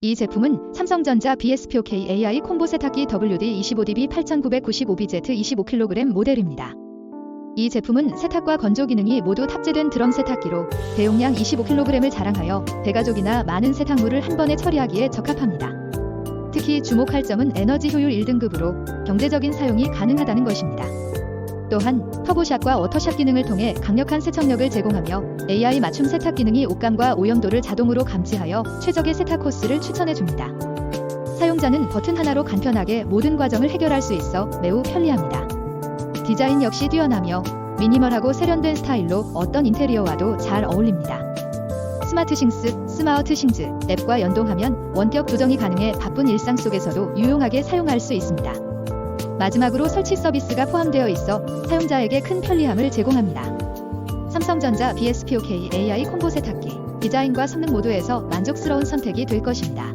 이 제품은 삼성전자 BESPOKE AI 콤보 세탁기 WD25DB8995BZ 25kg 모델입니다. 이 제품은 세탁과 건조 기능이 모두 탑재된 드럼 세탁기로 대용량 25kg을 자랑하여 대가족이나 많은 세탁물을 한 번에 처리하기에 적합합니다. 특히 주목할 점은 에너지 효율 1등급으로 경제적인 사용이 가능하다는 것입니다. 또한 터보샷과 워터샷 기능을 통해 강력한 세척력을 제공하며 AI 맞춤 세탁 기능이 옷감과 오염도를 자동으로 감지하여 최적의 세탁 코스를 추천해줍니다. 사용자는 버튼 하나로 간편하게 모든 과정을 해결할 수 있어 매우 편리합니다. 디자인 역시 뛰어나며 미니멀하고 세련된 스타일로 어떤 인테리어와도 잘 어울립니다. 스마트 싱스, 스마트 싱즈 앱과 연동하면 원격 조정이 가능해 바쁜 일상 속에서도 유용하게 사용할 수 있습니다. 마지막으로 설치 서비스가 포함되어 있어 사용자에게 큰 편리함을 제공합니다. 삼성전자 BESPOKE AI 콤보 세탁기 디자인과 성능 모두에서 만족스러운 선택이 될 것입니다.